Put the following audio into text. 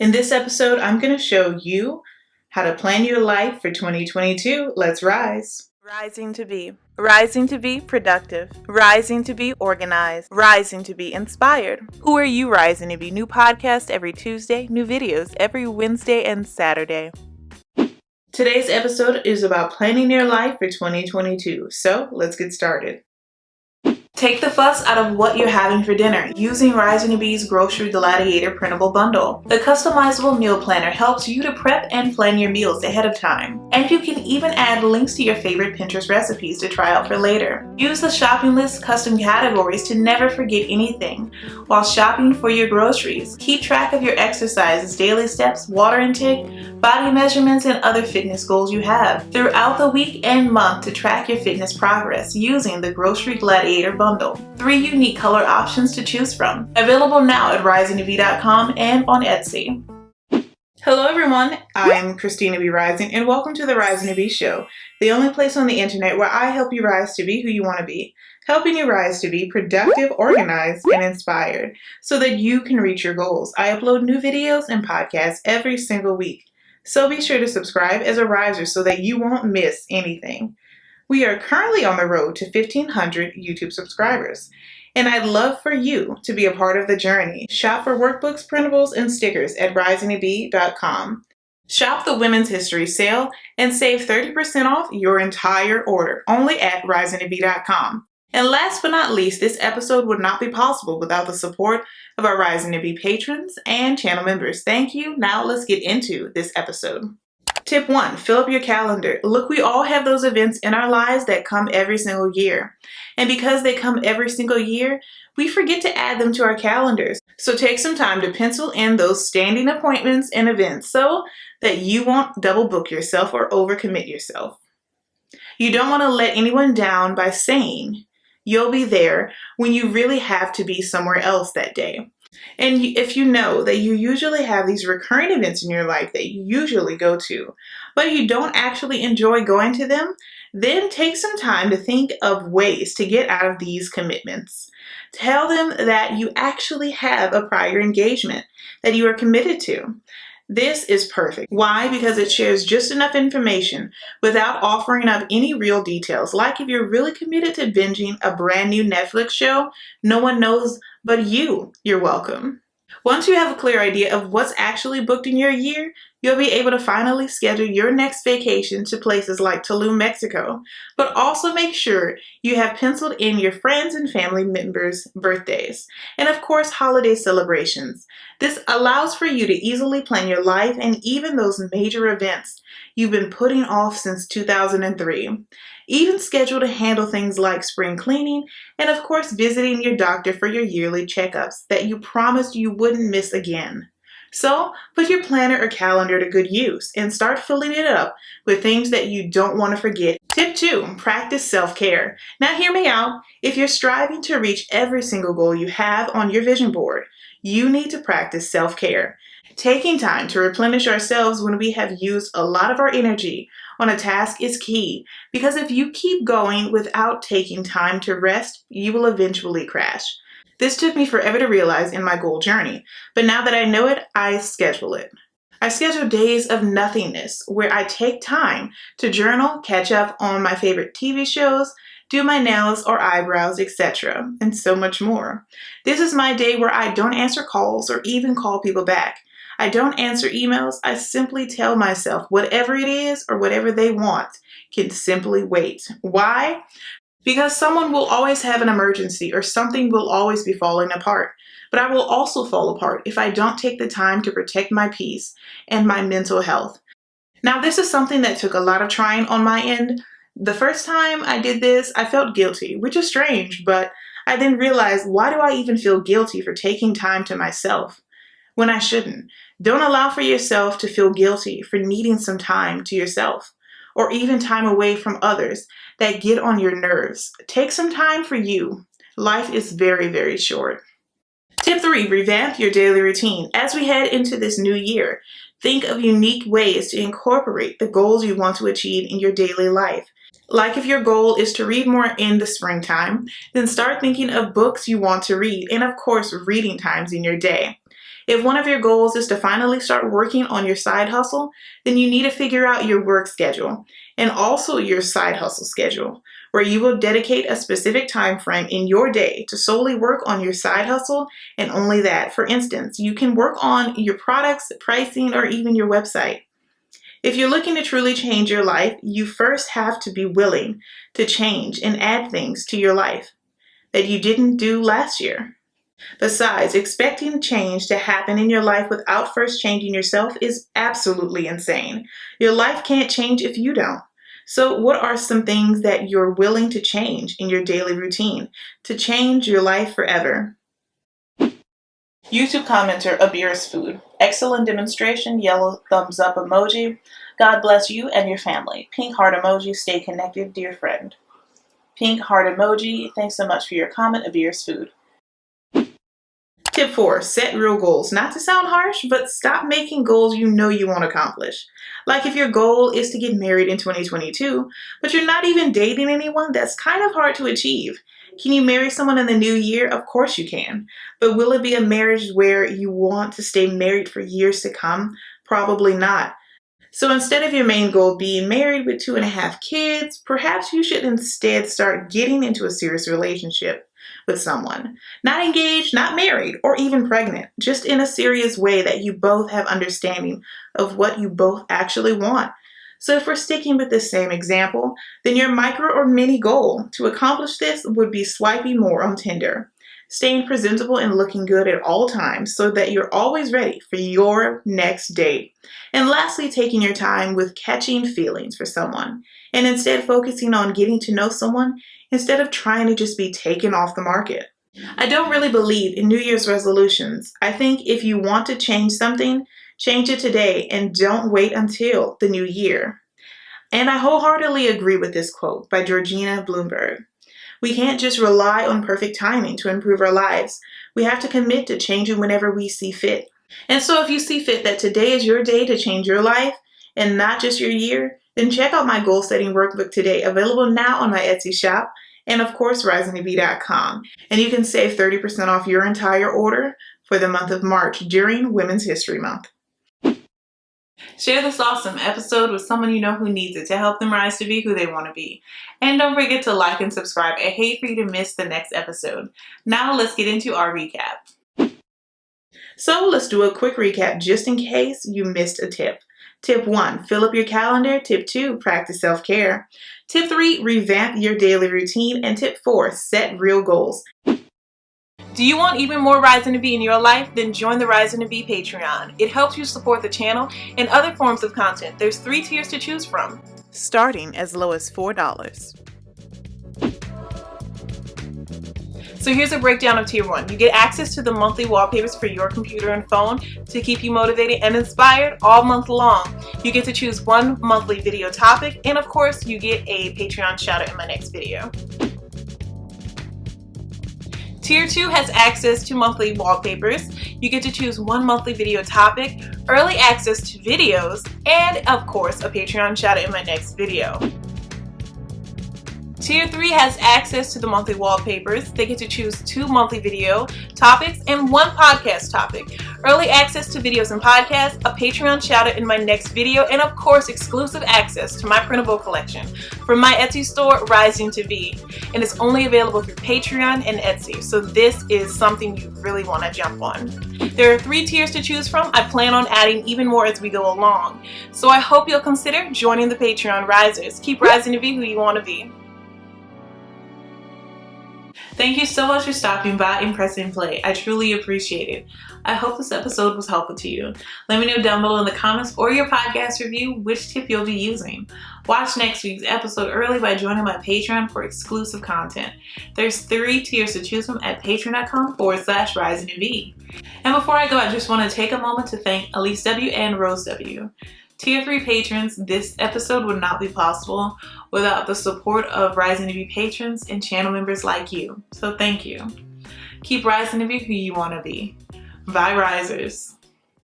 In this episode, I'm going to show you how to plan your life for 2022. Let's rise. Rising to be. Rising to be productive. Rising to be organized. Rising to be inspired. Who are you rising to be? New podcast every Tuesday, new videos every Wednesday and Saturday. Today's episode is about planning your life for 2022. So let's get started. Take the fuss out of what you're having for dinner using Rising to Be's Grocery Gladiator printable bundle. The customizable meal planner helps you to prep and plan your meals ahead of time. And you can even add links to your favorite Pinterest recipes to try out for later. Use the shopping list custom categories to never forget anything while shopping for your groceries. Keep track of your exercises, daily steps, water intake, body measurements, and other fitness goals you have throughout the week and month to track your fitness progress using the Grocery Gladiator bundle. 3 unique color options to choose from. Available now at risingtobe.com and on Etsy. Hello everyone, I'm Christina B Rising and welcome to the Rising to Be Show, the only place on the internet where I help you rise to be who you want to be, helping you rise to be productive, organized, and inspired so that you can reach your goals. I upload new videos and podcasts every single week, so be sure to subscribe as a riser so that you won't miss anything. We are currently on the road to 1,500 YouTube subscribers, and I'd love for you to be a part of the journey. Shop for workbooks, printables, and stickers at risingtobe.com. Shop the Women's History Sale and save 30% off your entire order only at risingtobe.com. And last but not least, this episode would not be possible without the support of our Rising to Be patrons and channel members. Thank you. Now let's get into this episode. Tip 1, fill up your calendar. Look, we all have those events in our lives that come every single year. And because they come every single year, we forget to add them to our calendars. So take some time to pencil in those standing appointments and events so that you won't double book yourself or overcommit yourself. You don't want to let anyone down by saying you'll be there when you really have to be somewhere else that day. And if you know that you usually have these recurring events in your life that you usually go to, but you don't actually enjoy going to them, then take some time to think of ways to get out of these commitments. Tell them that you actually have a prior engagement that you are committed to. This is perfect. Why? Because it shares just enough information without offering up any real details. Like if you're really committed to binging a brand new Netflix show, no one knows but you're welcome. Once you have a clear idea of what's actually booked in your year, you'll be able to finally schedule your next vacation to places like Tulum, Mexico. But also make sure you have penciled in your friends and family members' birthdays, and of course, holiday celebrations. This allows for you to easily plan your life and even those major events you've been putting off since 2003. Even schedule to handle things like spring cleaning and of course visiting your doctor for your yearly checkups that you promised you wouldn't miss again. So put your planner or calendar to good use and start filling it up with things that you don't want to forget. Tip 2, practice self-care. Now hear me out. If you're striving to reach every single goal you have on your vision board, you need to practice self-care. Taking time to replenish ourselves when we have used a lot of our energy on a task is key, because if you keep going without taking time to rest, you will eventually crash. This took me forever to realize in my goal journey, but now that I know it, I schedule it. I schedule days of nothingness where I take time to journal, catch up on my favorite TV shows, do my nails or eyebrows, etc., and so much more. This is my day where I don't answer calls or even call people back. I don't answer emails. I simply tell myself whatever it is or whatever they want can simply wait. Why? Because someone will always have an emergency or something will always be falling apart. But I will also fall apart if I don't take the time to protect my peace and my mental health. Now, this is something that took a lot of trying on my end. The first time I did this, I felt guilty, which is strange, but I then realized, why do I even feel guilty for taking time to myself when I shouldn't? Don't allow for yourself to feel guilty for needing some time to yourself or even time away from others that get on your nerves. Take some time for you. Life is very, very short. Tip 3, revamp your daily routine. As we head into this new year, think of unique ways to incorporate the goals you want to achieve in your daily life. Like if your goal is to read more in the springtime, then start thinking of books you want to read and of course reading times in your day. If one of your goals is to finally start working on your side hustle, then you need to figure out your work schedule and also your side hustle schedule, where you will dedicate a specific time frame in your day to solely work on your side hustle and only that. For instance, you can work on your products, pricing, or even your website. If you're looking to truly change your life, you first have to be willing to change and add things to your life that you didn't do last year. Besides, expecting change to happen in your life without first changing yourself is absolutely insane. Your life can't change if you don't. So what are some things that you're willing to change in your daily routine to change your life forever? YouTube commenter Abir's Food. Excellent demonstration, yellow thumbs up emoji. God bless you and your family. Pink heart emoji, stay connected, dear friend. Pink heart emoji, thanks so much for your comment, Abir's Food. Tip 4, set real goals. Not to sound harsh, but stop making goals you know you won't accomplish. Like if your goal is to get married in 2022, but you're not even dating anyone, that's kind of hard to achieve. Can you marry someone in the new year? Of course you can. But will it be a marriage where you want to stay married for years to come? Probably not. So instead of your main goal being married with 2.5 kids, perhaps you should instead start getting into a serious relationship with someone. Not engaged, not married, or even pregnant. Just in a serious way that you both have understanding of what you both actually want. So if we're sticking with the same example, then your micro or mini goal to accomplish this would be swiping more on Tinder. Staying presentable and looking good at all times so that you're always ready for your next date. And lastly, taking your time with catching feelings for someone and instead focusing on getting to know someone instead of trying to just be taken off the market. I don't really believe in New Year's resolutions. I think if you want to change something, change it today and don't wait until the new year. And I wholeheartedly agree with this quote by Georgina Bloomberg. We can't just rely on perfect timing to improve our lives. We have to commit to changing whenever we see fit. And so if you see fit that today is your day to change your life and not just your year, then check out my goal setting workbook today, available now on my Etsy shop and of course risingtobe.com. And you can save 30% off your entire order for the month of March during Women's History Month. Share this awesome episode with someone you know who needs it to help them rise to be who they want to be. And don't forget to like and subscribe. I hate for you to miss the next episode. Now let's get into our recap. So let's do a quick recap just in case you missed a tip. Tip 1, fill up your calendar. Tip 2, practice self-care. Tip 3, revamp your daily routine. And tip 4, set real goals. Do you want even more Rising to Be in your life? Then join the Rising to Be Patreon. It helps you support the channel and other forms of content. There's 3 tiers to choose from, starting as low as $4. So here's a breakdown of Tier 1. You get access to the monthly wallpapers for your computer and phone to keep you motivated and inspired all month long. You get to choose one monthly video topic, and of course, you get a Patreon shout out in my next video. Tier 2 has access to monthly wallpapers. You get to choose one monthly video topic, early access to videos, and of course, a Patreon shout out in my next video. Tier 3 has access to the monthly wallpapers. They get to choose 2 monthly video topics and 1 podcast topic. Early access to videos and podcasts, a Patreon shout out in my next video, and of course exclusive access to my printable collection from my Etsy store, Rising to Be. And it's only available through Patreon and Etsy, so this is something you really want to jump on. There are 3 tiers to choose from. I plan on adding even more as we go along. So I hope you'll consider joining the Patreon Risers. Keep rising to be who you want to be. Thank you so much for stopping by and pressing play. I truly appreciate it. I hope this episode was helpful to you. Let me know down below in the comments or your podcast review which tip you'll be using. Watch next week's episode early by joining my Patreon for exclusive content. There's 3 tiers to choose from at patreon.com/risingtobe. And before I go, I just want to take a moment to thank Elise W. and Rose W. Tier 3 patrons, this episode would not be possible without the support of Rising to Be patrons and channel members like you. So thank you. Keep rising to be who you want to be. Bye, Risers.